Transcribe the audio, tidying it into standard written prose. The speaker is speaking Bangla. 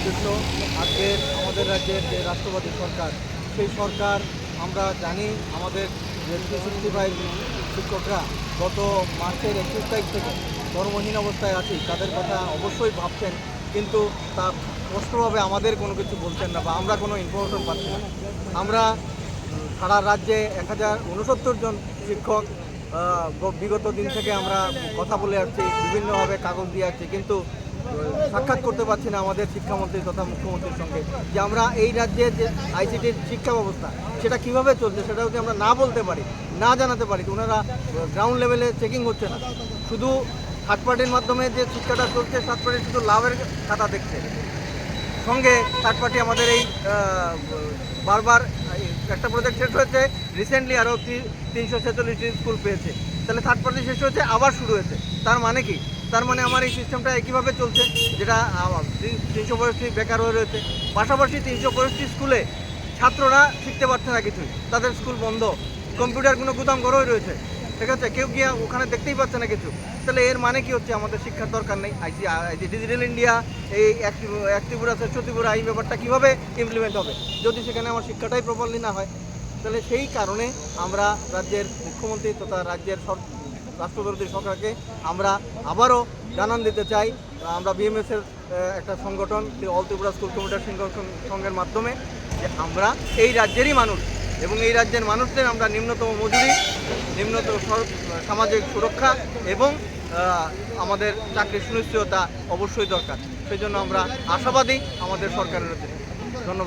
উদ্দেশ্য আজকের আমাদের রাজ্যের যে রাষ্ট্রবাদী সরকার, সেই সরকার আমরা জানি আমাদের যে 365 শিক্ষকরা গত মার্চের 21 তারিখ থেকে কর্মহীন অবস্থায় আছি, তাদের কথা অবশ্যই ভাবছেন, কিন্তু তা স্পষ্টভাবে আমাদের কোনো কিছু বলছেন না বা আমরা কোনো ইনফরমেশন পাচ্ছি না। আমরা সারা রাজ্যে 1069 জন শিক্ষক বিগত দিন থেকে আমরা কথা বলে আসছি, বিভিন্নভাবে কাগজ দিয়ে আসছি, কিন্তু সাক্ষাৎ করতে পারছি না আমাদের শিক্ষামন্ত্রী তথা মুখ্যমন্ত্রীর সঙ্গে যে আমরা এই রাজ্যের যে আইসিটির শিক্ষা ব্যবস্থা সেটা কিভাবে চলছে সেটা যদি আমরা না বলতে পারি, না জানাতে পারি, ওনারা গ্রাউন্ড লেভেলে চেকিং হচ্ছে না, শুধু থার্ড পার্টির মাধ্যমে যে শিক্ষাটা চলছে, থার্ড পার্টি শুধু লাভের খাতা দেখছে, সঙ্গে থার্ড পার্টি আমাদের এই বারবার একটা প্রজেক্ট শেষ হয়েছে, রিসেন্টলি আরও 346টি স্কুল পেয়েছে, তাহলে থার্ড পার্টি শেষ হয়েছে আবার শুরু হয়েছে, তার মানে কি? তার মানে আমার এই সিস্টেমটা একইভাবে চলছে, যেটা 365টি বেকার হয়ে রয়েছে, পাশাপাশি 365টি স্কুলে ছাত্ররা শিখতে পারছে না কিছুই, তাদের স্কুল বন্ধ, কম্পিউটারগুলো গুদাম ঘরেই রয়েছে, ঠিক আছে, কেউ গিয়ে ওখানে দেখতেই পাচ্ছে না কিছু। তাহলে এর মানে কি হচ্ছে? আমাদের শিক্ষার দরকার নেই। ডিজিটাল ইন্ডিয়া, এই এক ত্রিপুরা শ্রেষ্ঠ ত্রিপুরা, এই ব্যাপারটা কীভাবে ইমপ্লিমেন্ট হবে যদি সেখানে আমার শিক্ষাটাই প্রপারলি না হয়? তাহলে সেই কারণে আমরা রাজ্যের মুখ্যমন্ত্রী তথা রাজ্যের রাষ্ট্রবিরোধী সরকারকে আমরা আবারও জানান দিতে চাই, আমরা বিএমএসের একটা সংগঠন অল ত্রিপুরা স্কুল কমিউনিটি সংঘের মাধ্যমে, যে আমরা এই রাজ্যেরই মানুষ এবং এই রাজ্যের মানুষদের আমরা নিম্নতম মজুরি, নিম্নতম সামাজিক সুরক্ষা এবং আমাদের চাকরির সুনিশ্চয়তা অবশ্যই দরকার। সেই জন্য আমরা আশাবাদী আমাদের সরকারের